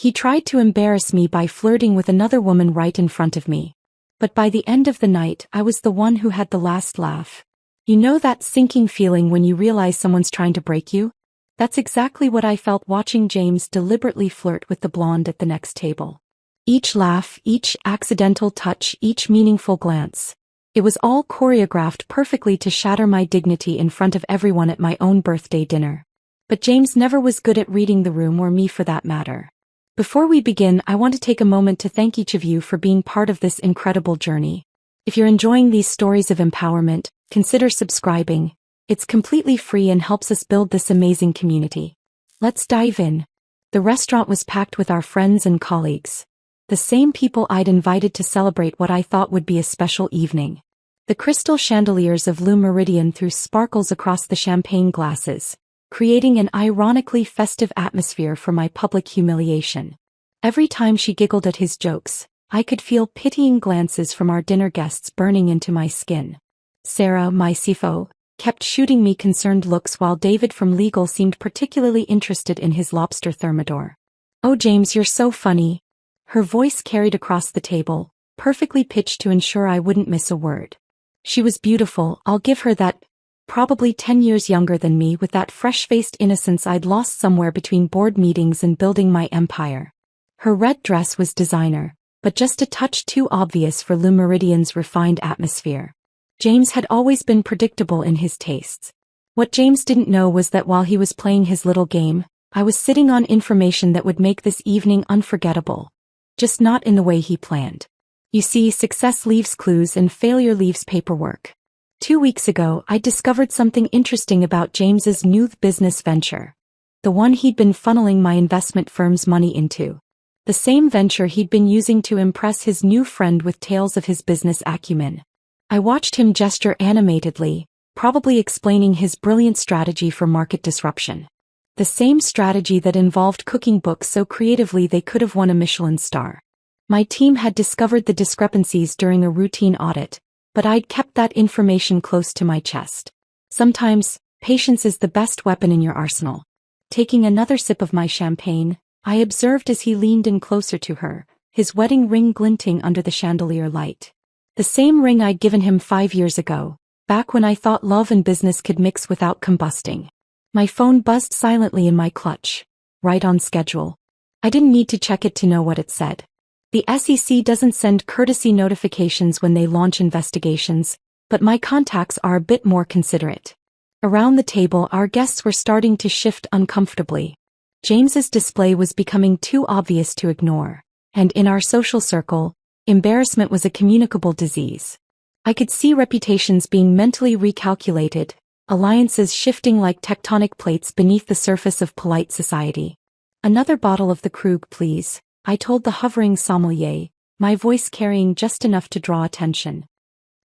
He tried to embarrass me by flirting with another woman right in front of me. But by the end of the night, I was the one who had the last laugh. You know that sinking feeling when you realize someone's trying to break you? That's exactly what I felt watching James deliberately flirt with the blonde at the next table. Each laugh, each accidental touch, each meaningful glance. It was all choreographed perfectly to shatter my dignity in front of everyone at my own birthday dinner. But James never was good at reading the room, or me for that matter. Before we begin, I want to take a moment to thank each of you for being part of this incredible journey. If you're enjoying these stories of empowerment, consider subscribing. It's completely free and helps us build this amazing community. Let's dive in. The restaurant was packed with our friends and colleagues. The same people I'd invited to celebrate what I thought would be a special evening. The crystal chandeliers of Le Méridien threw sparkles across the champagne glasses, creating an ironically festive atmosphere for my public humiliation. Every time she giggled at his jokes, I could feel pitying glances from our dinner guests burning into my skin. Sarah, my CFO, kept shooting me concerned looks, while David from legal seemed particularly interested in his lobster thermidor. "Oh James, you're so funny." Her voice carried across the table, perfectly pitched to ensure I wouldn't miss a word. She was beautiful, I'll give her that. Probably 10 years younger than me, with that fresh-faced innocence I'd lost somewhere between board meetings and building my empire. Her red dress was designer, but just a touch too obvious for Le Meridian's refined atmosphere. James had always been predictable in his tastes. What James didn't know was that while he was playing his little game, I was sitting on information that would make this evening unforgettable. Just not in the way he planned. You see, success leaves clues and failure leaves paperwork. 2 weeks ago, I discovered something interesting about James's new business venture. The one he'd been funneling my investment firm's money into. The same venture he'd been using to impress his new friend with tales of his business acumen. I watched him gesture animatedly, probably explaining his brilliant strategy for market disruption. The same strategy that involved cooking books so creatively they could have won a Michelin star. My team had discovered the discrepancies during a routine audit, but I'd kept that information close to my chest. Sometimes, patience is the best weapon in your arsenal. Taking another sip of my champagne, I observed as he leaned in closer to her, his wedding ring glinting under the chandelier light. The same ring I'd given him 5 years ago, back when I thought love and business could mix without combusting. My phone buzzed silently in my clutch. Right on schedule. I didn't need to check it to know what it said. The SEC doesn't send courtesy notifications when they launch investigations, but my contacts are a bit more considerate. Around the table, our guests were starting to shift uncomfortably. James's display was becoming too obvious to ignore, and in our social circle, embarrassment was a communicable disease. I could see reputations being mentally recalculated, alliances shifting like tectonic plates beneath the surface of polite society. "Another bottle of the Krug, please," I told the hovering sommelier, my voice carrying just enough to draw attention.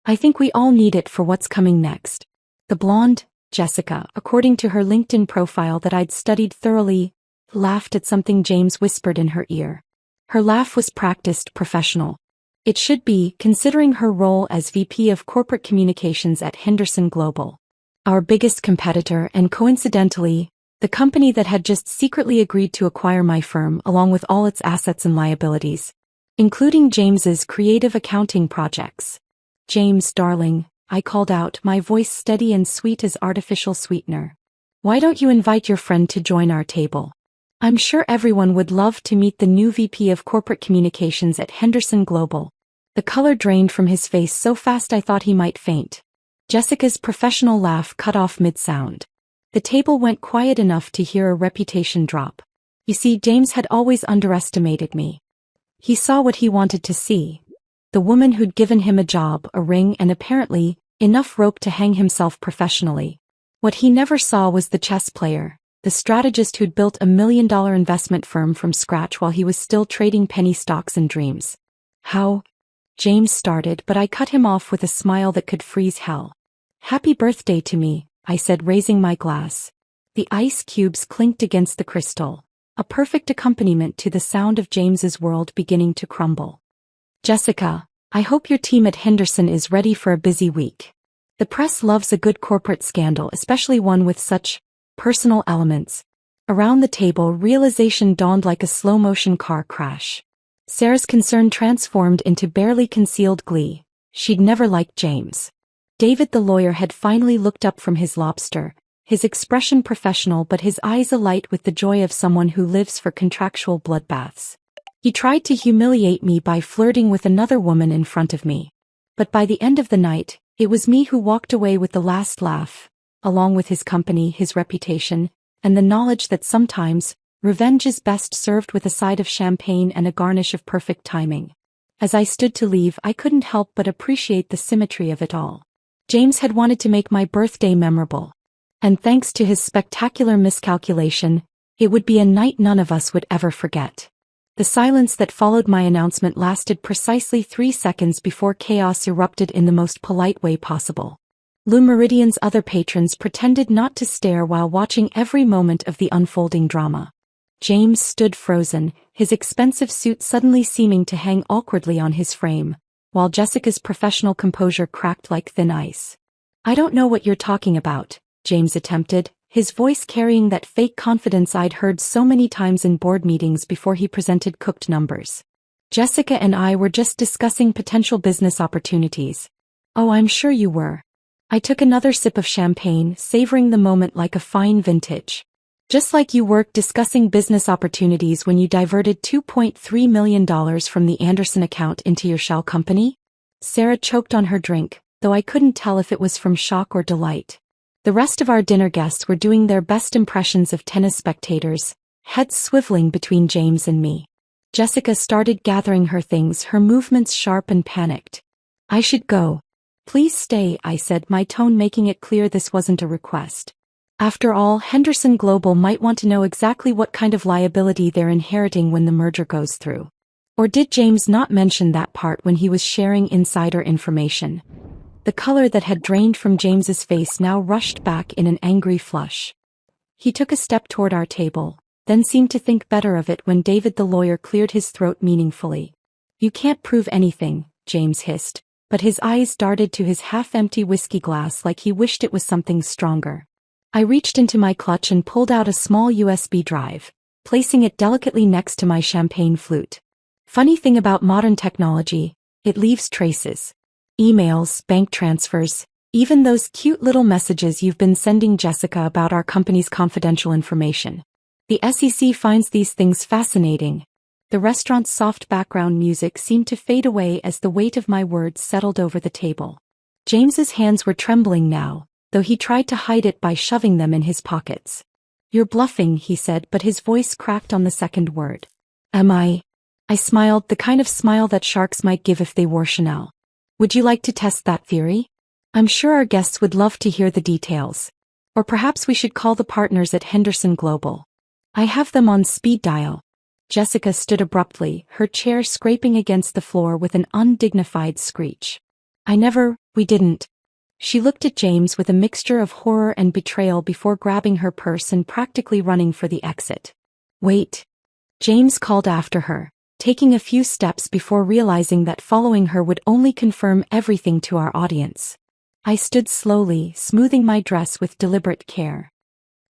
"I think we all need it for what's coming next." The blonde, Jessica, according to her LinkedIn profile that I'd studied thoroughly, laughed at something James whispered in her ear. Her laugh was practiced, professional. It should be, considering her role as VP of Corporate Communications at Henderson Global. Our biggest competitor, and coincidentally, the company that had just secretly agreed to acquire my firm along with all its assets and liabilities, including James's creative accounting projects. "James, darling," I called out, my voice steady and sweet as artificial sweetener. "Why don't you invite your friend to join our table? I'm sure everyone would love to meet the new VP of Corporate Communications at Henderson Global." The color drained from his face so fast I thought he might faint. Jessica's professional laugh cut off mid-sound. The table went quiet enough to hear a reputation drop. You see, James had always underestimated me. He saw what he wanted to see. The woman who'd given him a job, a ring, and apparently, enough rope to hang himself professionally. What he never saw was the chess player, the strategist who'd built a $1 million investment firm from scratch while he was still trading penny stocks and dreams. "How?" James started, but I cut him off with a smile that could freeze hell. "Happy birthday to me," I said, raising my glass. The ice cubes clinked against the crystal, a perfect accompaniment to the sound of James's world beginning to crumble. "Jessica, I hope your team at Henderson is ready for a busy week. The press loves a good corporate scandal, especially one with such personal elements. Around the table, realization dawned like a slow-motion car crash. Sarah's concern transformed into barely concealed glee. She'd never liked James. David the lawyer had finally looked up from his lobster, his expression professional but his eyes alight with the joy of someone who lives for contractual bloodbaths. He tried to humiliate me by flirting with another woman in front of me. But by the end of the night, it was me who walked away with the last laugh, along with his company, his reputation, and the knowledge that sometimes, revenge is best served with a side of champagne and a garnish of perfect timing. As I stood to leave, I couldn't help but appreciate the symmetry of it all. James had wanted to make my birthday memorable. And thanks to his spectacular miscalculation, it would be a night none of us would ever forget. The silence that followed my announcement lasted precisely 3 seconds before chaos erupted in the most polite way possible. Lou Meridian's other patrons pretended not to stare while watching every moment of the unfolding drama. James stood frozen, his expensive suit suddenly seeming to hang awkwardly on his frame, while Jessica's professional composure cracked like thin ice. "I don't know what you're talking about," James attempted, his voice carrying that fake confidence I'd heard so many times in board meetings before he presented cooked numbers. "Jessica and I were just discussing potential business opportunities." "Oh, I'm sure you were." I took another sip of champagne, savoring the moment like a fine vintage. "Just like you were discussing business opportunities when you diverted $2.3 million from the Anderson account into your shell company?" Sarah choked on her drink, though I couldn't tell if it was from shock or delight. The rest of our dinner guests were doing their best impressions of tennis spectators, heads swiveling between James and me. Jessica started gathering her things, her movements sharp and panicked. "I should go." "Please stay," I said, my tone making it clear this wasn't a request. After all, Henderson Global might want to know exactly what kind of liability they're inheriting when the merger goes through. Or did James not mention that part when he was sharing insider information? The color that had drained from James's face now rushed back in an angry flush. He took a step toward our table, then seemed to think better of it when David the lawyer cleared his throat meaningfully. "You can't prove anything," James hissed, but his eyes darted to his half-empty whiskey glass like he wished it was something stronger. I reached into my clutch and pulled out a small USB drive, placing it delicately next to my champagne flute. "Funny thing about modern technology, it leaves traces. Emails, bank transfers, even those cute little messages you've been sending Jessica about our company's confidential information. The SEC finds these things fascinating." The restaurant's soft background music seemed to fade away as the weight of my words settled over the table. James's hands were trembling now, though he tried to hide it by shoving them in his pockets. "You're bluffing," he said, but his voice cracked on the second word. "Am I?" I smiled, the kind of smile that sharks might give if they wore Chanel. "Would you like to test that theory? I'm sure our guests would love to hear the details. Or perhaps we should call the partners at Henderson Global. I have them on speed dial." Jessica stood abruptly, her chair scraping against the floor with an undignified screech. We didn't." She looked at James with a mixture of horror and betrayal before grabbing her purse and practically running for the exit. "Wait." James called after her, taking a few steps before realizing that following her would only confirm everything to our audience. I stood slowly, smoothing my dress with deliberate care.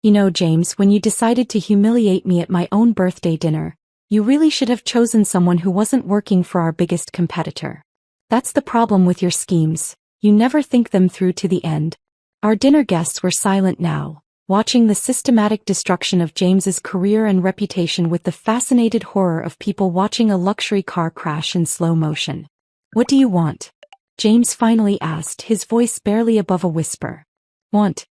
"You know, James, when you decided to humiliate me at my own birthday dinner, you really should have chosen someone who wasn't working for our biggest competitor. That's the problem with your schemes, you never think them through to the end." Our dinner guests were silent now, watching the systematic destruction of James's career and reputation with the fascinated horror of people watching a luxury car crash in slow motion. "What do you want?" James finally asked, his voice barely above a whisper. "Want?"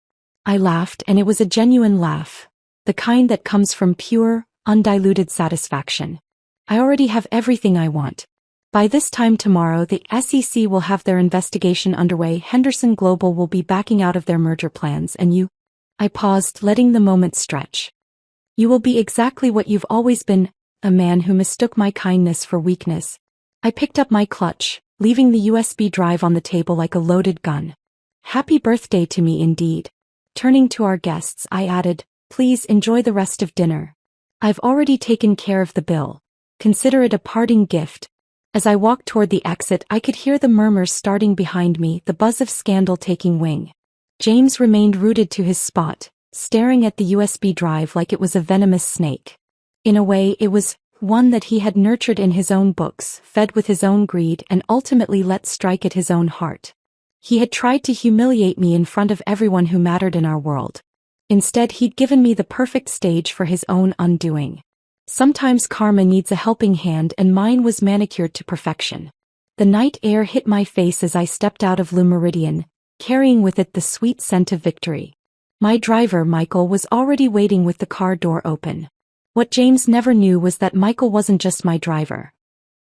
I laughed, and it was a genuine laugh, the kind that comes from pure, undiluted satisfaction. "I already have everything I want. By this time tomorrow the SEC will have their investigation underway, Henderson Global will be backing out of their merger plans, and you—" I paused, letting the moment stretch. "You will be exactly what you've always been, a man who mistook my kindness for weakness." I picked up my clutch, leaving the USB drive on the table like a loaded gun. "Happy birthday to me indeed." Turning to our guests, I added, "Please enjoy the rest of dinner. I've already taken care of the bill. Consider it a parting gift." As I walked toward the exit, I could hear the murmurs starting behind me, the buzz of scandal taking wing. James remained rooted to his spot, staring at the USB drive like it was a venomous snake. In a way, it was one that he had nurtured in his own books, fed with his own greed, and ultimately let strike at his own heart. He had tried to humiliate me in front of everyone who mattered in our world. Instead, he'd given me the perfect stage for his own undoing. Sometimes karma needs a helping hand, and mine was manicured to perfection. The night air hit my face as I stepped out of Le Méridien, carrying with it the sweet scent of victory. My driver, Michael, was already waiting with the car door open. What James never knew was that Michael wasn't just my driver.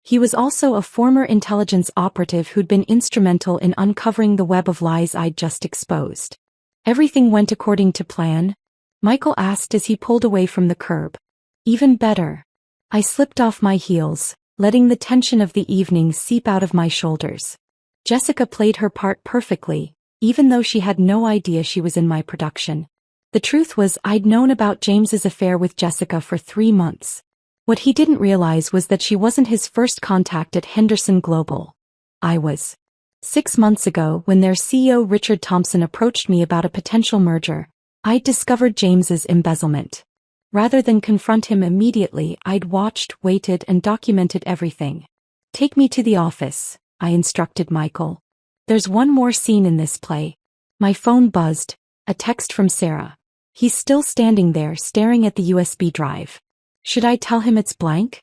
He was also a former intelligence operative who'd been instrumental in uncovering the web of lies I'd just exposed. "Everything went according to plan?" Michael asked as he pulled away from the curb. "Even better." I slipped off my heels, letting the tension of the evening seep out of my shoulders. Jessica played her part perfectly, even though she had no idea she was in my production. The truth was, I'd known about James's affair with Jessica for 3 months. What he didn't realize was that she wasn't his first contact at Henderson Global. I was. 6 months ago, when their CEO Richard Thompson approached me about a potential merger, I'd discovered James's embezzlement. Rather than confront him immediately, I'd watched, waited, and documented everything. "Take me to the office," I instructed Michael. "There's one more scene in this play." My phone buzzed, a text from Sarah. He's still standing there, staring at the USB drive. Should I tell him it's blank?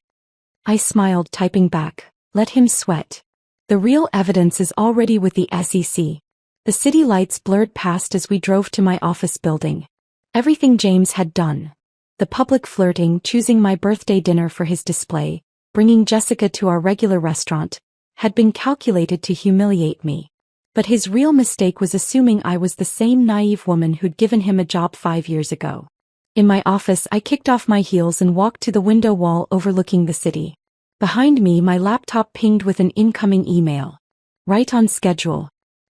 I smiled, typing back, "Let him sweat. The real evidence is already with the SEC." The city lights blurred past as we drove to my office building. Everything James had done. The public flirting, choosing my birthday dinner for his display, bringing Jessica to our regular restaurant, had been calculated to humiliate me. But his real mistake was assuming I was the same naive woman who'd given him a job 5 years ago. In my office, I kicked off my heels and walked to the window wall overlooking the city. Behind me, my laptop pinged with an incoming email. "Right on schedule.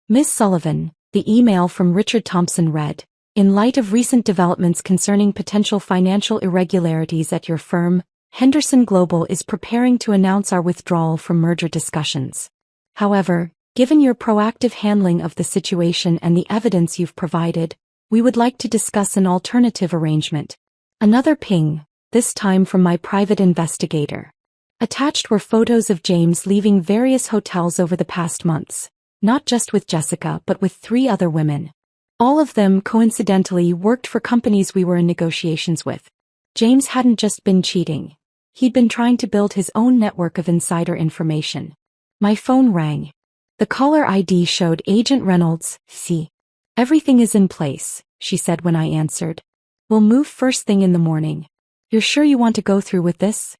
Miss Sullivan," the email from Richard Thompson read. "In light of recent developments concerning potential financial irregularities at your firm, Henderson Global is preparing to announce our withdrawal from merger discussions. However, given your proactive handling of the situation and the evidence you've provided, we would like to discuss an alternative arrangement." Another ping, this time from my private investigator. Attached were photos of James leaving various hotels over the past months, not just with Jessica but with 3 other women. All of them, coincidentally, worked for companies we were in negotiations with. James hadn't just been cheating. He'd been trying to build his own network of insider information. My phone rang. The caller ID showed Agent Reynolds. "See. Everything is in place," she said when I answered. "We'll move first thing in the morning. You're sure you want to go through with this?"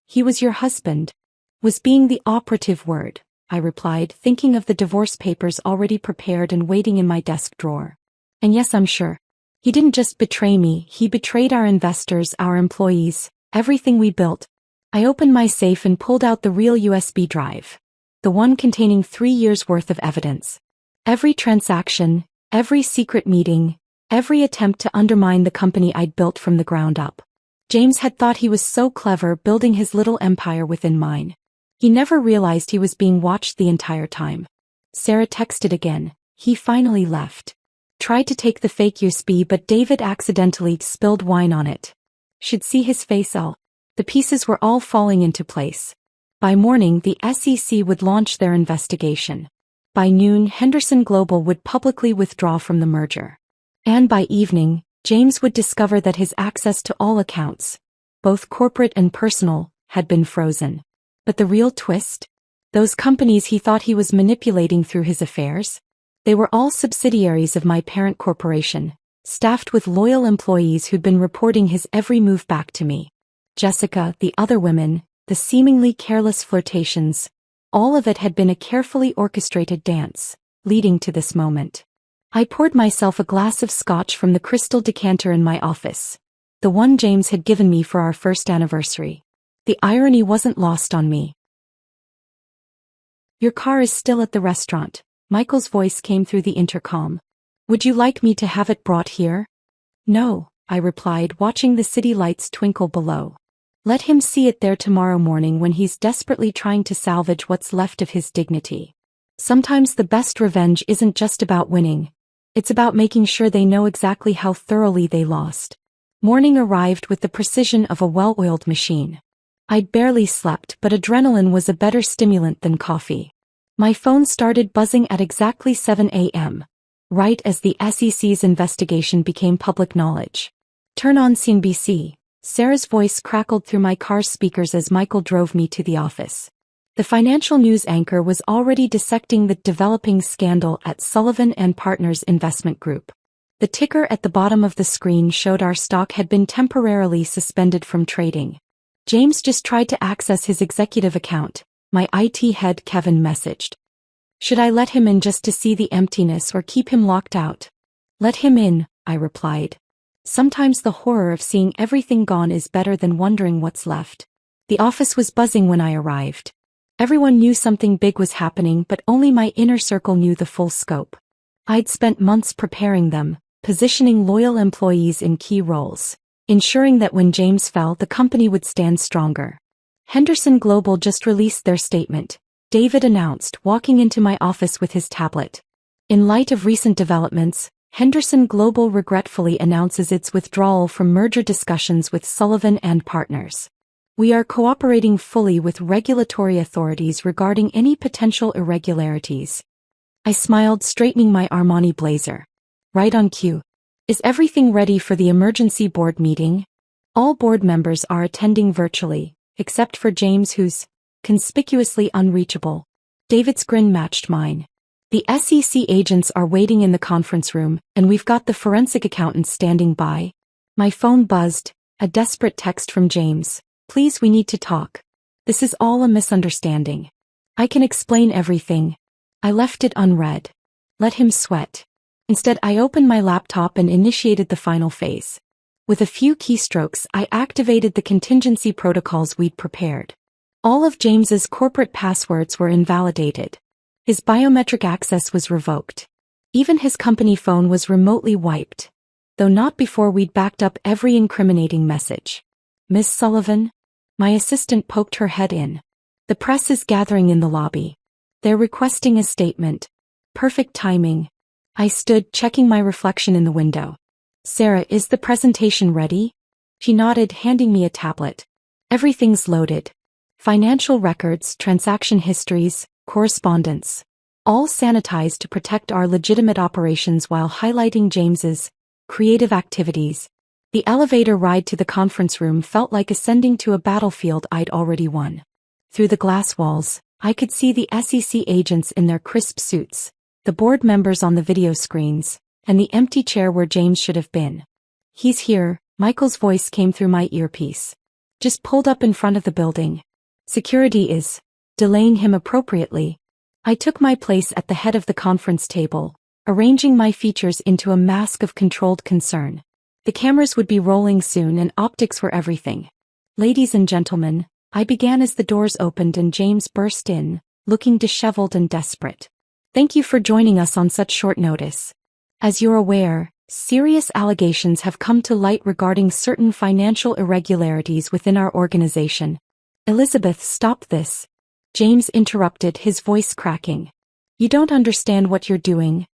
"He was your husband." Was being the operative word, I replied, thinking of the divorce papers already prepared and waiting in my desk drawer. "And yes, I'm sure. He didn't just betray me, he betrayed our investors, our employees, everything we built." I opened my safe and pulled out the real USB drive. The one containing 3 years' worth of evidence. Every transaction, every secret meeting, every attempt to undermine the company I'd built from the ground up. James had thought he was so clever, building his little empire within mine. He never realized he was being watched the entire time. Sarah texted again. "He finally left. Tried to take the fake USB, but David accidentally spilled wine on it. Should see his face." The pieces were all falling into place. By morning, the SEC would launch their investigation. By noon, Henderson Global would publicly withdraw from the merger. And by evening, James would discover that his access to all accounts, both corporate and personal, had been frozen. But the real twist? Those companies he thought he was manipulating through his affairs? They were all subsidiaries of my parent corporation, staffed with loyal employees who'd been reporting his every move back to me. Jessica, the other women, the seemingly careless flirtations, all of it had been a carefully orchestrated dance, leading to this moment. I poured myself a glass of scotch from the crystal decanter in my office, the one James had given me for our first anniversary. The irony wasn't lost on me. "Your car is still at the restaurant," Michael's voice came through the intercom. "Would you like me to have it brought here?" "No," I replied, watching the city lights twinkle below. "Let him see it there tomorrow morning when he's desperately trying to salvage what's left of his dignity." Sometimes the best revenge isn't just about winning. It's about making sure they know exactly how thoroughly they lost. Morning arrived with the precision of a well-oiled machine. I'd barely slept, but adrenaline was a better stimulant than coffee. My phone started buzzing at exactly 7 a.m., right as the SEC's investigation became public knowledge. Turn on CNBC. Sarah's voice crackled through my car's speakers as Michael drove me to the office. The financial news anchor was already dissecting the developing scandal at Sullivan and Partners Investment Group. The ticker at the bottom of the screen showed our stock had been temporarily suspended from trading. James just tried to access his executive account, my IT head Kevin messaged. Should I let him in just to see the emptiness or keep him locked out? Let him in, I replied. Sometimes the horror of seeing everything gone is better than wondering what's left. The office was buzzing when I arrived. Everyone knew something big was happening, but only my inner circle knew the full scope. I'd spent months preparing them, positioning loyal employees in key roles, ensuring that when James fell, the company would stand stronger. Henderson Global just released their statement, David announced, walking into my office with his tablet. In light of recent developments, Henderson Global regretfully announces its withdrawal from merger discussions with Sullivan and Partners. We are cooperating fully with regulatory authorities regarding any potential irregularities. I smiled, straightening my Armani blazer. Right on cue. Is everything ready for the emergency board meeting? All board members are attending virtually, except for James, who's conspicuously unreachable. David's grin matched mine. The SEC agents are waiting in the conference room, and we've got the forensic accountant standing by. My phone buzzed, a desperate text from James. Please, we need to talk. This is all a misunderstanding. I can explain everything. I left it unread. Let him sweat. Instead, I opened my laptop and initiated the final phase. With a few keystrokes, I activated the contingency protocols we'd prepared. All of James's corporate passwords were invalidated. His biometric access was revoked. Even his company phone was remotely wiped, though not before we'd backed up every incriminating message. Miss Sullivan? My assistant poked her head in. The press is gathering in the lobby. They're requesting a statement. Perfect timing. I stood, checking my reflection in the window. Sarah, is the presentation ready? She nodded, handing me a tablet. Everything's loaded. Financial records, transaction histories, correspondence. All sanitized to protect our legitimate operations while highlighting James's creative activities. The elevator ride to the conference room felt like ascending to a battlefield I'd already won. Through the glass walls, I could see the SEC agents in their crisp suits, the board members on the video screens, and the empty chair where James should have been. He's here, Michael's voice came through my earpiece. Just pulled up in front of the building. Security is delaying him appropriately. I took my place at the head of the conference table, arranging my features into a mask of controlled concern. The cameras would be rolling soon and optics were everything. Ladies and gentlemen, I began as the doors opened and James burst in, looking disheveled and desperate. Thank you for joining us on such short notice. As you're aware, serious allegations have come to light regarding certain financial irregularities within our organization. Elizabeth, stop this. James interrupted, his voice cracking. You don't understand what you're doing.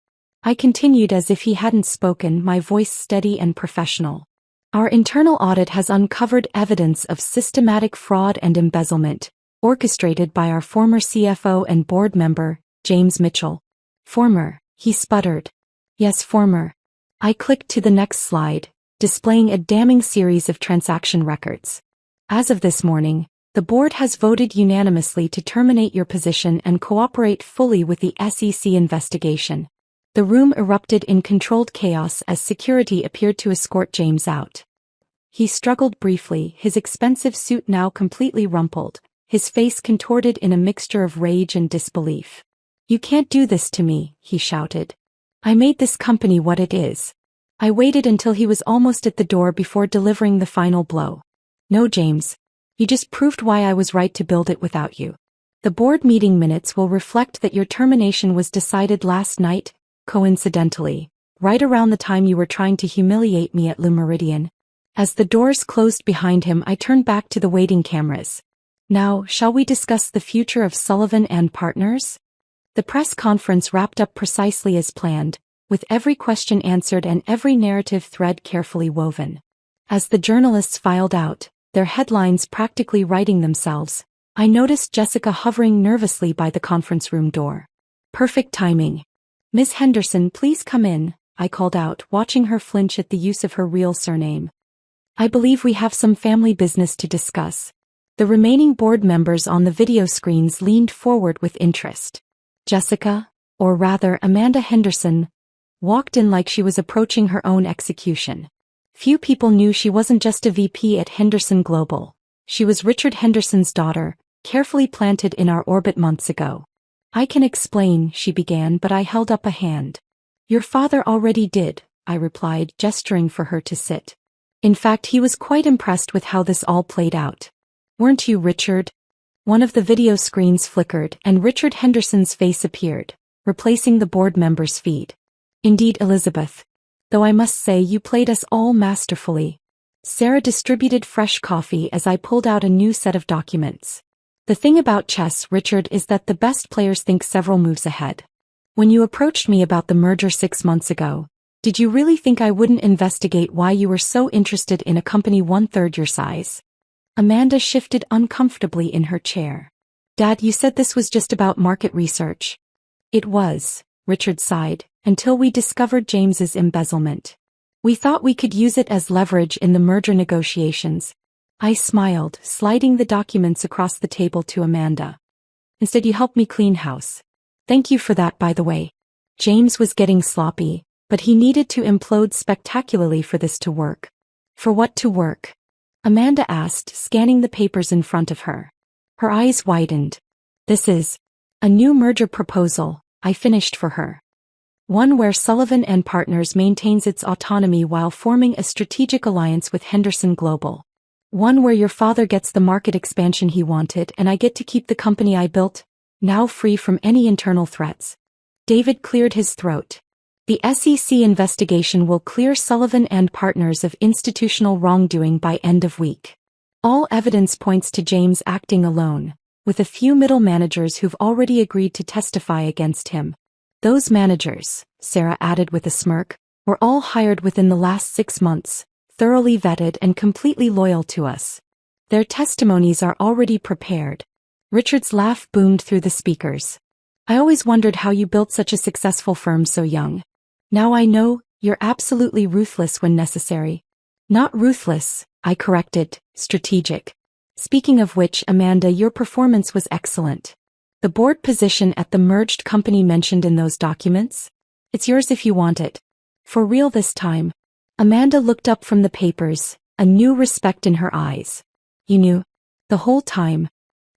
I continued as if he hadn't spoken, my voice steady and professional. Our internal audit has uncovered evidence of systematic fraud and embezzlement, orchestrated by our former CFO and board member, James Mitchell. Former, he sputtered. Yes, former. I clicked to the next slide, displaying a damning series of transaction records. As of this morning, the board has voted unanimously to terminate your position and cooperate fully with the SEC investigation. The room erupted in controlled chaos as security appeared to escort James out. He struggled briefly, his expensive suit now completely rumpled, his face contorted in a mixture of rage and disbelief. You can't do this to me, he shouted. I made this company what it is. I waited until he was almost at the door before delivering the final blow. No, James. You just proved why I was right to build it without you. The board meeting minutes will reflect that your termination was decided last night, coincidentally, right around the time you were trying to humiliate me at Le Meridian. As the doors closed behind him, I turned back to the waiting cameras. Now, shall we discuss the future of Sullivan and Partners? The press conference wrapped up precisely as planned, with every question answered and every narrative thread carefully woven. As the journalists filed out, their headlines practically writing themselves, I noticed Jessica hovering nervously by the conference room door. Perfect timing. "Miss Henderson, please come in," I called out, watching her flinch at the use of her real surname. "I believe we have some family business to discuss." The remaining board members on the video screens leaned forward with interest. Jessica, or rather Amanda Henderson, walked in like she was approaching her own execution. Few people knew she wasn't just a VP at Henderson Global. She was Richard Henderson's daughter, carefully planted in our orbit months ago. "I can explain," she began, but I held up a hand. "Your father already did," I replied, gesturing for her to sit. In fact, he was quite impressed with how this all played out. "Weren't you, Richard?" One of the video screens flickered, and Richard Henderson's face appeared, replacing the board member's feed. "Indeed, Elizabeth. Though I must say you played us all masterfully." Sarah distributed fresh coffee as I pulled out a new set of documents. "The thing about chess, Richard, is that the best players think several moves ahead. When you approached me about the merger 6 months ago, did you really think I wouldn't investigate why you were so interested in a company 1/3 your size?" Amanda shifted uncomfortably in her chair. "Dad, you said this was just about market research." "It was," Richard sighed, "until we discovered James's embezzlement. We thought we could use it as leverage in the merger negotiations." I smiled, sliding the documents across the table to Amanda. "Instead, you helped me clean house. Thank you for that, by the way." James was getting sloppy, but he needed to implode spectacularly for this to work. "For what to work?" Amanda asked, scanning the papers in front of her. Her eyes widened. "This is a new merger proposal," I finished for her. "One where Sullivan and Partners maintains its autonomy while forming a strategic alliance with Henderson Global. One where your father gets the market expansion he wanted and I get to keep the company I built, now free from any internal threats." David cleared his throat. "The SEC investigation will clear Sullivan and Partners of institutional wrongdoing by end of week. All evidence points to James acting alone, with a few middle managers who've already agreed to testify against him. Those managers," Sarah added with a smirk, "were all hired within the last 6 months, thoroughly vetted and completely loyal to us. Their testimonies are already prepared." Richard's laugh boomed through the speakers. "I always wondered how you built such a successful firm so young. Now I know, you're absolutely ruthless when necessary." "Not ruthless," I corrected, "strategic." "Speaking of which, Amanda, your performance was excellent. The board position at the merged company mentioned in those documents? It's yours if you want it." "For real this time?" Amanda looked up from the papers, a new respect in her eyes. "You knew, the whole time,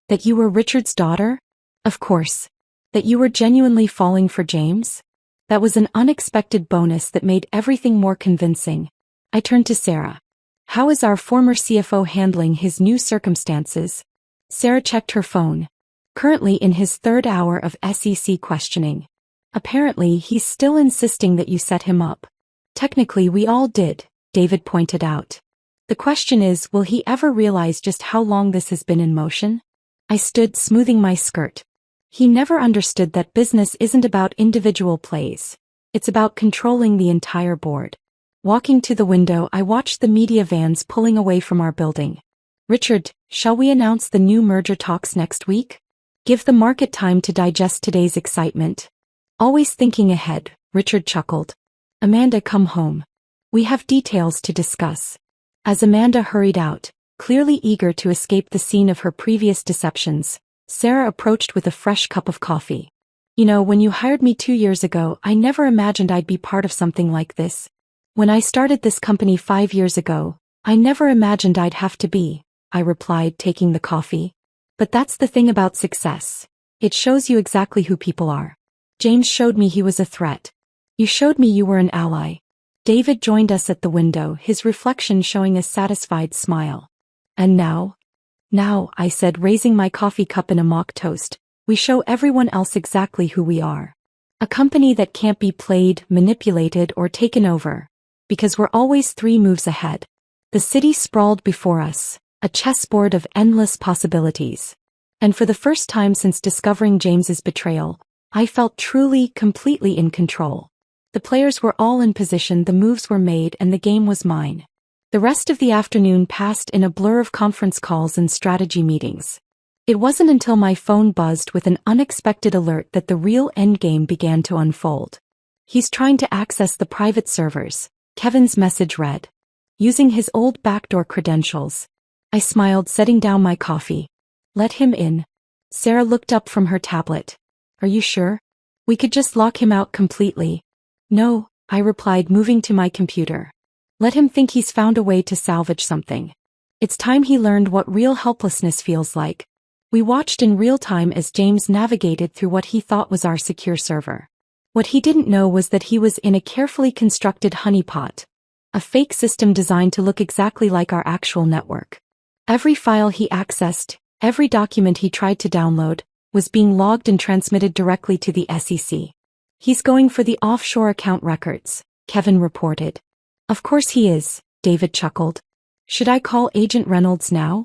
that you were Richard's daughter?" "Of course. That you were genuinely falling for James?" That was an unexpected bonus that made everything more convincing. I turned to Sarah. "How is our former CFO handling his new circumstances?" Sarah checked her phone. "Currently in his 3rd hour of SEC questioning. Apparently he's still insisting that you set him up." "Technically we all did," David pointed out. "The question is, will he ever realize just how long this has been in motion?" I stood, smoothing my skirt. He never understood that business isn't about individual plays. It's about controlling the entire board. Walking to the window, I watched the media vans pulling away from our building. "Richard, shall we announce the new merger talks next week? Give the market time to digest today's excitement." "Always thinking ahead," Richard chuckled. "Amanda, come home. We have details to discuss." As Amanda hurried out, clearly eager to escape the scene of her previous deceptions, Sarah approached with a fresh cup of coffee. "You know, when you hired me 2 years ago, I never imagined I'd be part of something like this. When I started this company 5 years ago, I never imagined I'd have to be," I replied, taking the coffee. "But that's the thing about success. It shows you exactly who people are. James showed me he was a threat. You showed me you were an ally." David joined us at the window, his reflection showing a satisfied smile. "And now?" "Now," I said, raising my coffee cup in a mock toast, "we show everyone else exactly who we are. A company that can't be played, manipulated, or taken over. Because we're always 3 moves ahead. The city sprawled before us, a chessboard of endless possibilities. And for the first time since discovering James's betrayal, I felt truly, completely in control. The players were all in position, the moves were made, and the game was mine. The rest of the afternoon passed in a blur of conference calls and strategy meetings. It wasn't until my phone buzzed with an unexpected alert that the real endgame began to unfold. "He's trying to access the private servers," Kevin's message read. "Using his old backdoor credentials." I smiled, setting down my coffee. "Let him in." Sarah looked up from her tablet. "Are you sure? We could just lock him out completely." "No," I replied, moving to my computer. "Let him think he's found a way to salvage something. It's time he learned what real helplessness feels like." We watched in real time as James navigated through what he thought was our secure server. What he didn't know was that he was in a carefully constructed honeypot, a fake system designed to look exactly like our actual network. Every file he accessed, every document he tried to download, was being logged and transmitted directly to the SEC. "He's going for the offshore account records," Kevin reported. "Of course he is," David chuckled. "Should I call Agent Reynolds now?"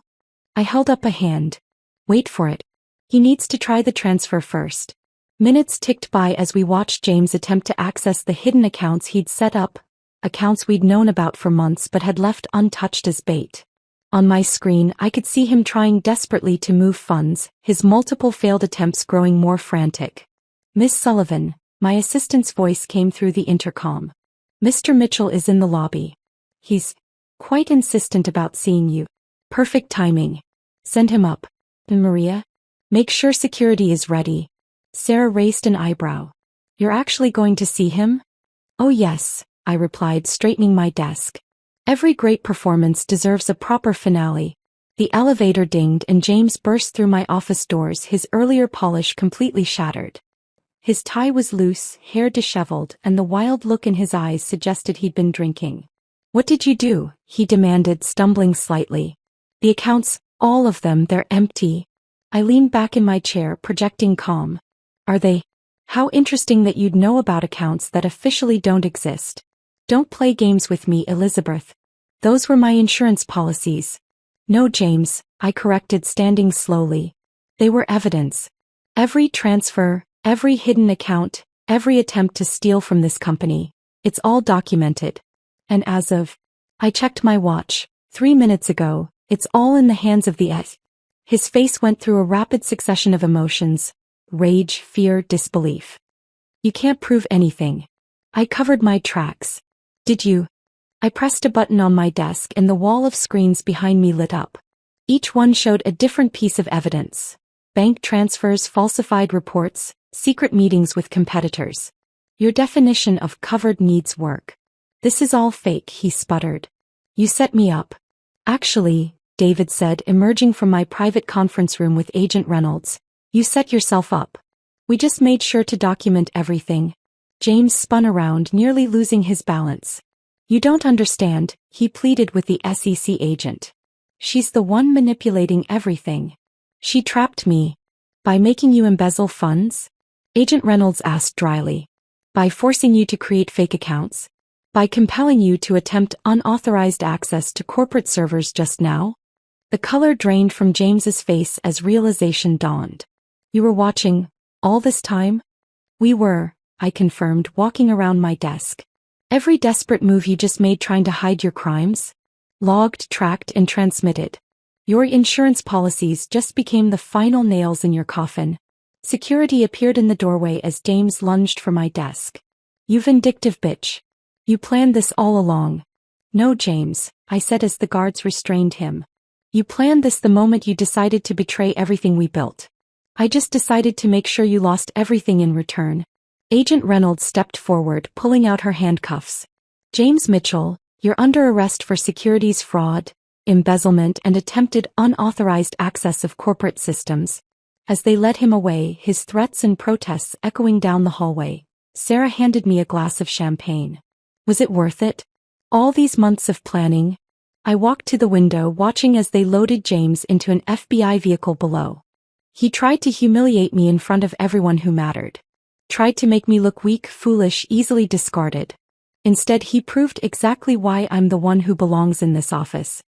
I held up a hand. "Wait for it. He needs to try the transfer first." Minutes ticked by as we watched James attempt to access the hidden accounts he'd set up, accounts we'd known about for months but had left untouched as bait. On my screen, I could see him trying desperately to move funds, his multiple failed attempts growing more frantic. "Miss Sullivan," my assistant's voice came through the intercom. "Mr. Mitchell is in the lobby. He's quite insistent about seeing you." "Perfect timing. Send him up." "And Maria? Make sure security is ready." Sarah raised an eyebrow. "You're actually going to see him?" "Oh yes," I replied, straightening my desk. Every great performance deserves a proper finale. The elevator dinged and James burst through my office doors, his earlier polish completely shattered. His tie was loose, hair disheveled, and the wild look in his eyes suggested he'd been drinking. "What did you do?" he demanded, stumbling slightly. "The accounts, all of them, they're empty." I leaned back in my chair, projecting calm. "Are they? How interesting that you'd know about accounts that officially don't exist." "Don't play games with me, Elizabeth. Those were my insurance policies." "No, James," I corrected, standing slowly. "They were evidence. Every transfer, every hidden account, every attempt to steal from this company. It's all documented. And as of, I checked my watch, 3 minutes ago, it's all in the hands of the S." His face went through a rapid succession of emotions: rage, fear, disbelief. "You can't prove anything." I covered my tracks. "Did you?" I pressed a button on my desk and the wall of screens behind me lit up. Each one showed a different piece of evidence. Bank transfers, falsified reports, secret meetings with competitors. "Your definition of covered needs work." "This is all fake," he sputtered. "You set me up." "Actually," David said, emerging from my private conference room with Agent Reynolds, "you set yourself up. We just made sure to document everything." James spun around, nearly losing his balance. "You don't understand," he pleaded with the SEC agent. "She's the one manipulating everything. She trapped me." "By making you embezzle funds?" Agent Reynolds asked dryly. "By forcing you to create fake accounts? By compelling you to attempt unauthorized access to corporate servers just now?" The color drained from James's face as realization dawned. "You were watching, all this time?" "We were," I confirmed, walking around my desk. "Every desperate move you just made trying to hide your crimes? Logged, tracked, and transmitted. Your insurance policies just became the final nails in your coffin." Security appeared in the doorway as James lunged for my desk. "You vindictive bitch. You planned this all along." "No, James," I said as the guards restrained him. "You planned this the moment you decided to betray everything we built. I just decided to make sure you lost everything in return." Agent Reynolds stepped forward, pulling out her handcuffs. "James Mitchell, you're under arrest for securities fraud, embezzlement, and attempted unauthorized access of corporate systems." As they led him away, his threats and protests echoing down the hallway, Sarah handed me a glass of champagne. Was it worth it? All these months of planning? I walked to the window, watching as they loaded James into an FBI vehicle below. He tried to humiliate me in front of everyone who mattered. Tried to make me look weak, foolish, easily discarded. Instead, he proved exactly why I'm the one who belongs in this office.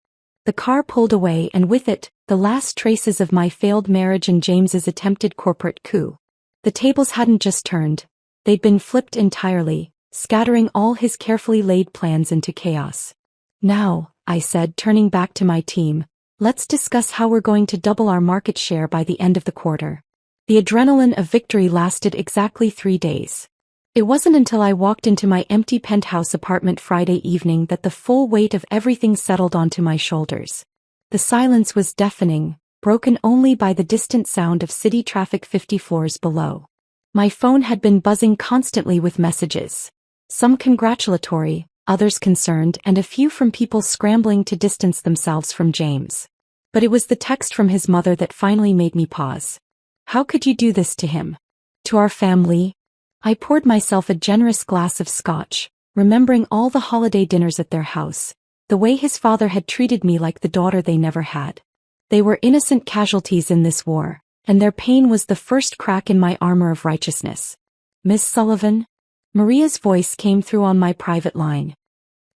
The car pulled away, and with it, the last traces of my failed marriage and James's attempted corporate coup. The tables hadn't just turned. They'd been flipped entirely, scattering all his carefully laid plans into chaos. Now, I said, turning back to my team, let's discuss how we're going to double our market share by the end of the quarter. The adrenaline of victory lasted exactly 3 days. It wasn't until I walked into my empty penthouse apartment Friday evening that the full weight of everything settled onto my shoulders. The silence was deafening, broken only by the distant sound of city traffic 50 floors below. My phone had been buzzing constantly with messages. Some congratulatory, others concerned, and a few from people scrambling to distance themselves from James. But it was the text from his mother that finally made me pause. How could you do this to him? To our family? I poured myself a generous glass of scotch, remembering all the holiday dinners at their house, the way his father had treated me like the daughter they never had. They were innocent casualties in this war, and their pain was the first crack in my armor of righteousness. Miss Sullivan? Maria's voice came through on my private line.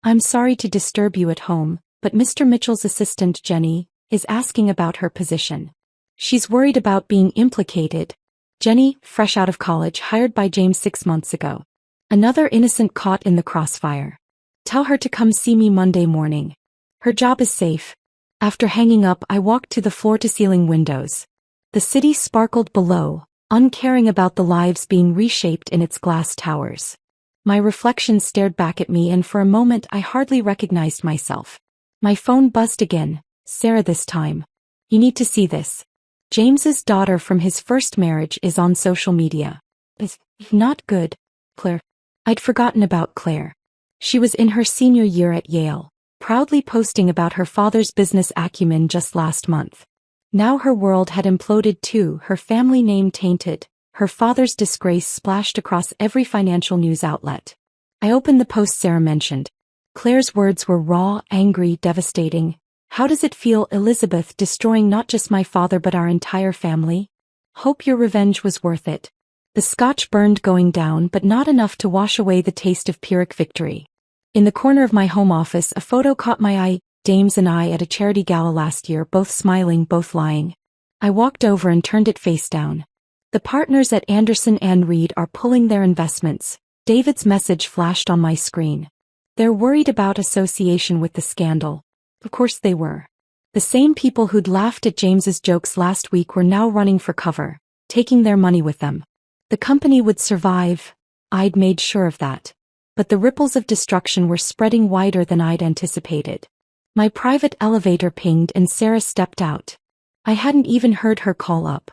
I'm sorry to disturb you at home, but Mr. Mitchell's assistant, Jenny, is asking about her position. She's worried about being implicated. Jenny, fresh out of college, hired by James 6 months ago. Another innocent caught in the crossfire. Tell her to come see me Monday morning. Her job is safe. After hanging up, I walked to the floor-to-ceiling windows. The city sparkled below, uncaring about the lives being reshaped in its glass towers. My reflection stared back at me, and for a moment I hardly recognized myself. My phone buzzed again. Sarah this time. You need to see this. James's daughter from his first marriage is on social media. It's not good, Claire. I'd forgotten about Claire. She was in her senior year at Yale, proudly posting about her father's business acumen just last month. Now her world had imploded too, her family name tainted, her father's disgrace splashed across every financial news outlet. I opened the post Sarah mentioned. Claire's words were raw, angry, devastating. How does it feel, Elizabeth, destroying not just my father but our entire family? Hope your revenge was worth it. The scotch burned going down, but not enough to wash away the taste of Pyrrhic victory. In the corner of my home office, a photo caught my eye. James and I at a charity gala last year, both smiling, both lying. I walked over and turned it face down. The partners at Anderson and Reed are pulling their investments. David's message flashed on my screen. They're worried about association with the scandal. Of course they were. The same people who'd laughed at James's jokes last week were now running for cover, taking their money with them. The company would survive. I'd made sure of that. But the ripples of destruction were spreading wider than I'd anticipated. My private elevator pinged and Sarah stepped out. I hadn't even heard her call up.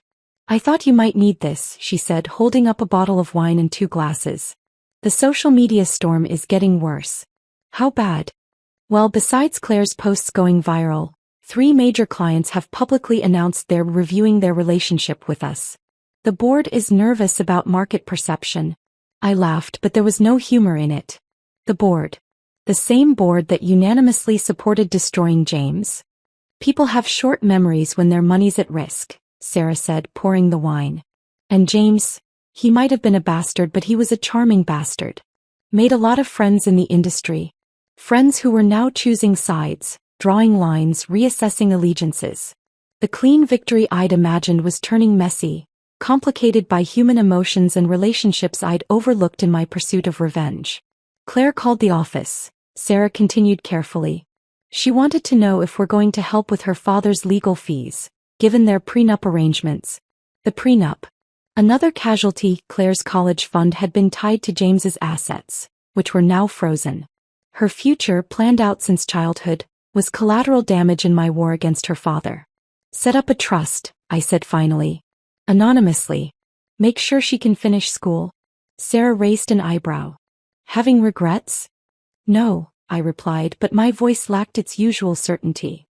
I thought you might need this, she said, holding up a bottle of wine and 2 glasses. The social media storm is getting worse. How bad? Well, besides Claire's posts going viral, 3 major clients have publicly announced they're reviewing their relationship with us. The board is nervous about market perception. I laughed, but there was no humor in it. The board. The same board that unanimously supported destroying James? People have short memories when their money's at risk, Sarah said, pouring the wine. And James, he might have been a bastard, but he was a charming bastard. Made a lot of friends in the industry. Friends who were now choosing sides, drawing lines, reassessing allegiances. The clean victory I'd imagined was turning messy, complicated by human emotions and relationships I'd overlooked in my pursuit of revenge. Claire called the office, Sarah continued carefully. She wanted to know if we're going to help with her father's legal fees, given their prenup arrangements. The prenup. Another casualty, Claire's college fund had been tied to James's assets, which were now frozen. Her future, planned out since childhood, was collateral damage in my war against her father. Set up a trust, I said finally. Anonymously. Make sure she can finish school. Sarah raised an eyebrow. Having regrets? No, I replied, but my voice lacked its usual certainty.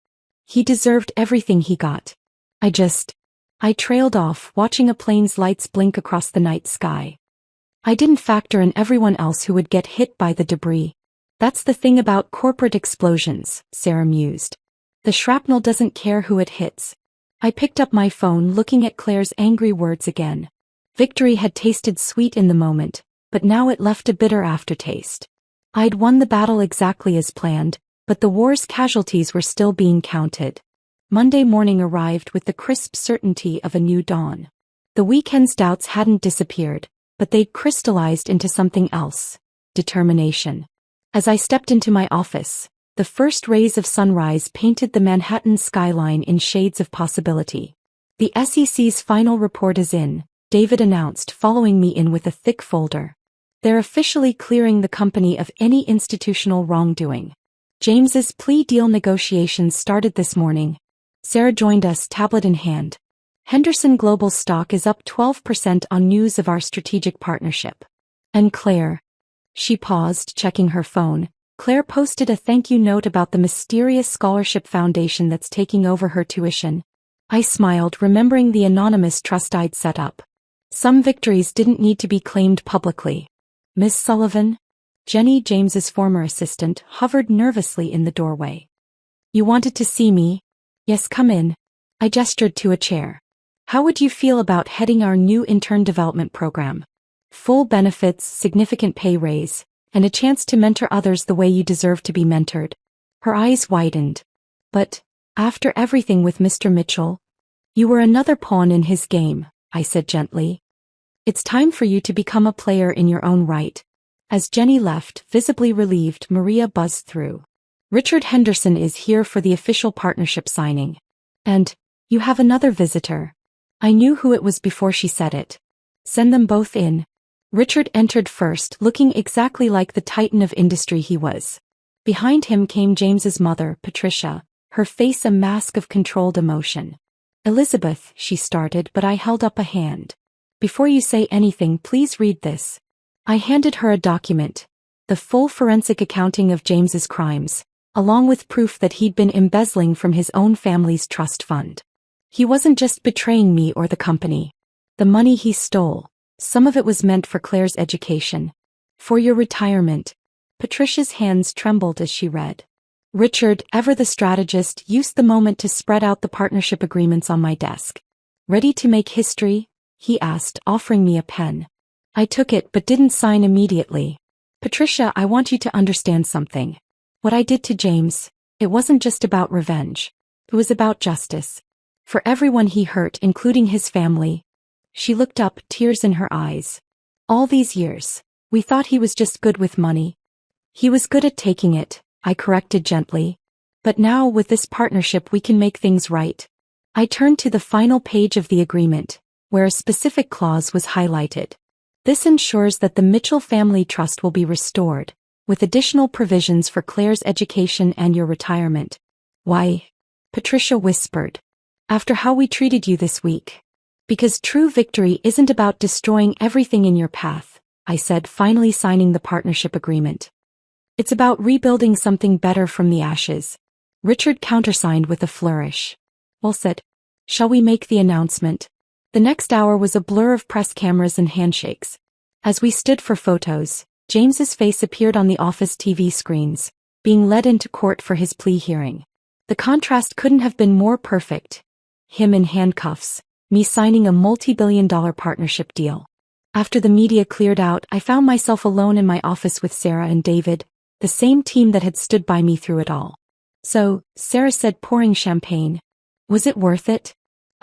He deserved everything he got. I trailed off, watching a plane's lights blink across the night sky. I didn't factor in everyone else who would get hit by the debris. That's the thing about corporate explosions, Sarah mused. The shrapnel doesn't care who it hits. I picked up my phone, looking at Claire's angry words again. Victory had tasted sweet in the moment, but now it left a bitter aftertaste. I'd won the battle exactly as planned, but the war's casualties were still being counted. Monday morning arrived with the crisp certainty of a new dawn. The weekend's doubts hadn't disappeared, but they'd crystallized into something else. determination. As I stepped into my office, the first rays of sunrise painted the Manhattan skyline in shades of possibility. "The SEC's final report is in," David announced, following me in with a thick folder. "They're officially clearing the company of any institutional wrongdoing. James's plea deal negotiations started this morning." Sarah joined us, tablet in hand. "Henderson Global stock is up 12% on news of our strategic partnership. And Claire." She paused, checking her phone. "Claire posted a thank you note about the mysterious scholarship foundation that's taking over her tuition." I smiled, remembering the anonymous trust I'd set up. Some victories didn't need to be claimed publicly. "Miss Sullivan?" Jenny, James's former assistant, hovered nervously in the doorway. "You wanted to see me?" "Yes, come in." I gestured to a chair. "How would you feel about heading our new intern development program? Full benefits, significant pay raise, and a chance to mentor others the way you deserve to be mentored." Her eyes widened. "But, after everything with Mr. Mitchell, you were another pawn in his game," I said gently. "It's time for you to become a player in your own right." As Jenny left, visibly relieved, Maria buzzed through. "Richard Henderson is here for the official partnership signing. And, you have another visitor." I knew who it was before she said it. "Send them both in." Richard entered first, looking exactly like the titan of industry he was. Behind him came James's mother, Patricia, her face a mask of controlled emotion. "Elizabeth," she started, but I held up a hand. "Before you say anything, please read this." I handed her a document, the full forensic accounting of James's crimes, along with proof that he'd been embezzling from his own family's trust fund. He wasn't just betraying me or the company. The money he stole, some of it was meant for Claire's education. "For your retirement." Patricia's hands trembled as she read. Richard, ever the strategist, used the moment to spread out the partnership agreements on my desk. "Ready to make history?" he asked, offering me a pen. I took it but didn't sign immediately. "Patricia, I want you to understand something. What I did to James, it wasn't just about revenge. It was about justice. For everyone he hurt, including his family." She looked up, tears in her eyes. "All these years, we thought he was just good with money." "He was good at taking it," I corrected gently. "But now, with this partnership, we can make things right." I turned to the final page of the agreement, where a specific clause was highlighted. "This ensures that the Mitchell family trust will be restored, with additional provisions for Claire's education and your retirement." "Why?" Patricia whispered. "After how we treated you this week." "Because true victory isn't about destroying everything in your path," I said, finally signing the partnership agreement. "It's about rebuilding something better from the ashes." Richard countersigned with a flourish. "Well said. Shall we make the announcement?" The next hour was a blur of press cameras and handshakes. As we stood for photos, James's face appeared on the office TV screens, being led into court for his plea hearing. The contrast couldn't have been more perfect. Him in handcuffs, me signing a multi-billion-dollar partnership deal. After the media cleared out, I found myself alone in my office with Sarah and David, the same team that had stood by me through it all. "So," Sarah said, pouring champagne, "was it worth it?"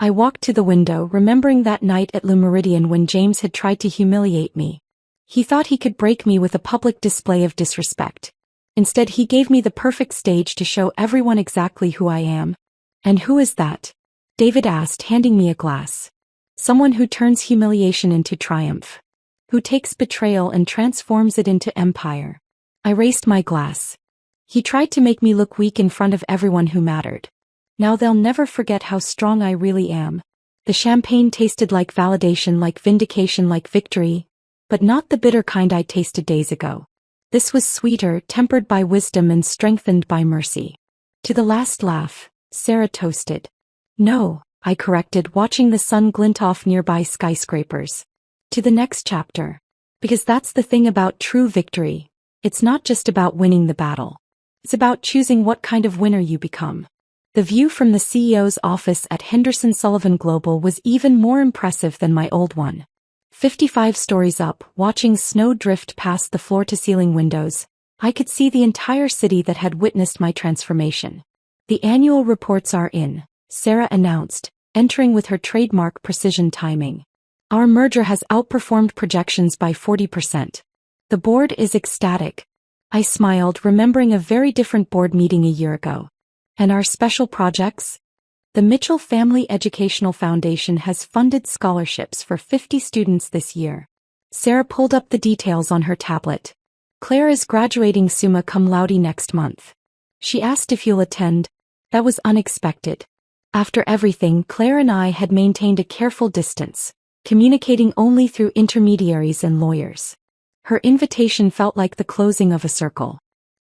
I walked to the window, remembering that night at Le Méridien when James had tried to humiliate me. He thought he could break me with a public display of disrespect. Instead, he gave me the perfect stage to show everyone exactly who I am. "And who is that?" David asked, handing me a glass. "Someone who turns humiliation into triumph. Who takes betrayal and transforms it into empire." I raised my glass. "He tried to make me look weak in front of everyone who mattered. Now they'll never forget how strong I really am." The champagne tasted like validation, like vindication, like victory, but not the bitter kind I'd tasted days ago. This was sweeter, tempered by wisdom and strengthened by mercy. "To the last laugh," Sarah toasted. "No," I corrected, watching the sun glint off nearby skyscrapers. "To the next chapter. Because that's the thing about true victory. It's not just about winning the battle. It's about choosing what kind of winner you become." The view from the CEO's office at Henderson Sullivan Global was even more impressive than my old one. 55 stories up, watching snow drift past the floor-to-ceiling windows, I could see the entire city that had witnessed my transformation. "The annual reports are in," Sarah announced, entering with her trademark precision timing. "Our merger has outperformed projections by 40%. The board is ecstatic. I smiled, remembering a very different board meeting a year ago. And our special projects? The Mitchell Family Educational Foundation has funded scholarships for 50 students this year. Sarah pulled up the details on her tablet. Claire is graduating summa cum laude next month. She asked if you'll attend. That was unexpected. After everything, Claire and I had maintained a careful distance, communicating only through intermediaries and lawyers. Her invitation felt like the closing of a circle.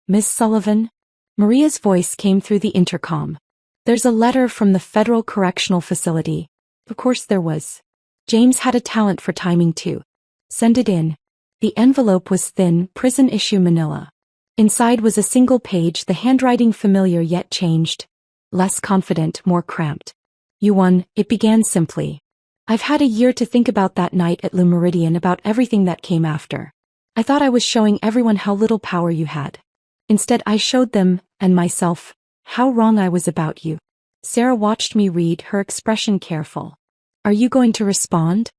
Miss Sullivan? Maria's voice came through the intercom. There's a letter from the Federal Correctional Facility. Of course there was. James had a talent for timing too. Send it in. The envelope was thin, prison issue manila. Inside was a single page, the handwriting familiar yet changed. Less confident, more cramped. You won, it began simply. I've had a year to think about that night at Le Méridien, about everything that came after. I thought I was showing everyone how little power you had. Instead, I showed them, and myself, how wrong I was about you. Sarah watched me read, her expression careful. Are you going to respond?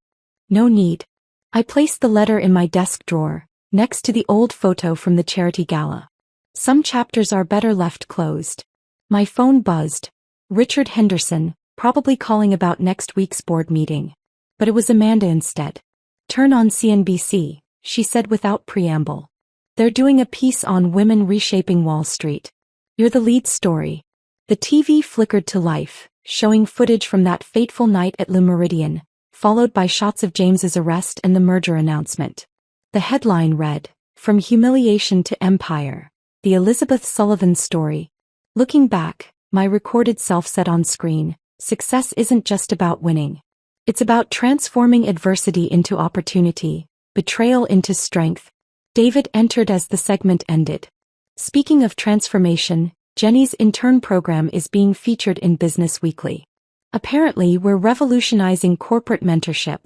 No need. I placed the letter in my desk drawer, next to the old photo from the charity gala. Some chapters are better left closed. My phone buzzed. Richard Henderson, probably calling about next week's board meeting. But it was Amanda instead. Turn on CNBC, she said without preamble. They're doing a piece on women reshaping Wall Street. You're the lead story. The TV flickered to life, showing footage from that fateful night at Le Méridien, followed by shots of James's arrest and the merger announcement. The headline read, From Humiliation to Empire, the Elizabeth Sullivan story. Looking back, my recorded self said on screen, success isn't just about winning. It's about transforming adversity into opportunity, betrayal into strength. David entered as the segment ended. Speaking of transformation, Jenny's intern program is being featured in Business Weekly. Apparently, we're revolutionizing corporate mentorship.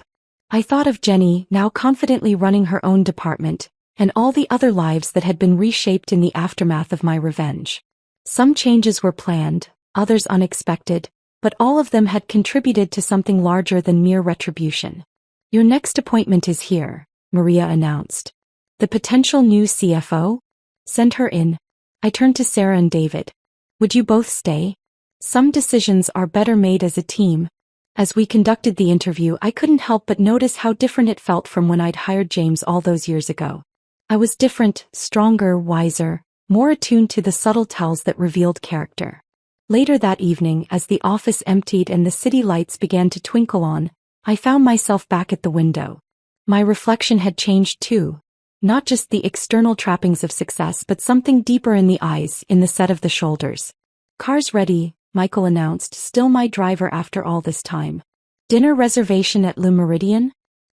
I thought of Jenny, now confidently running her own department, and all the other lives that had been reshaped in the aftermath of my revenge. Some changes were planned, others unexpected, but all of them had contributed to something larger than mere retribution. Your next appointment is here, Maria announced. The potential new CFO? Send her in. I turned to Sarah and David. Would you both stay? Some decisions are better made as a team. As we conducted the interview, I couldn't help but notice how different it felt from when I'd hired James all those years ago. I was different, stronger, wiser, more attuned to the subtle tells that revealed character. Later that evening, as the office emptied and the city lights began to twinkle on, I found myself back at the window. My reflection had changed too. Not just the external trappings of success, but something deeper in the eyes, in the set of the shoulders. Car's ready, Michael announced, still my driver after all this time. Dinner reservation at Le Méridien?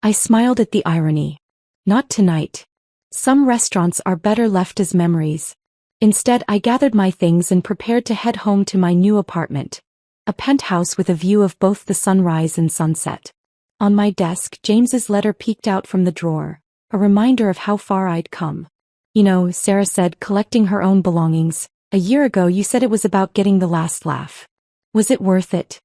I smiled at the irony. Not tonight. Some restaurants are better left as memories. Instead, I gathered my things and prepared to head home to my new apartment. A penthouse with a view of both the sunrise and sunset. On my desk, James's letter peeked out from the drawer, a reminder of how far I'd come. You know, Sarah said, collecting her own belongings, a year ago you said it was about getting the last laugh. Was it worth it?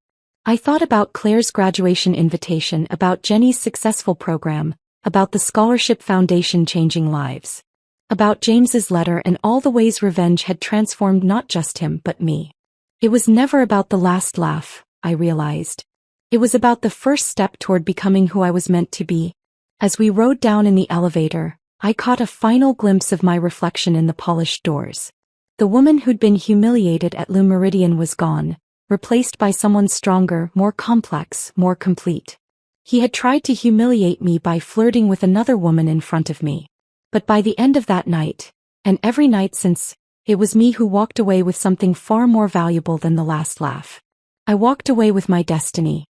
I thought about Claire's graduation invitation, about Jenny's successful program, about the scholarship foundation changing lives. About James's letter and all the ways revenge had transformed not just him but me. It was never about the last laugh, I realized. It was about the first step toward becoming who I was meant to be. As we rode down in the elevator, I caught a final glimpse of my reflection in the polished doors. The woman who'd been humiliated at Le Méridien was gone, replaced by someone stronger, more complex, more complete. He had tried to humiliate me by flirting with another woman in front of me. But by the end of that night, and every night since, it was me who walked away with something far more valuable than the last laugh. I walked away with my destiny.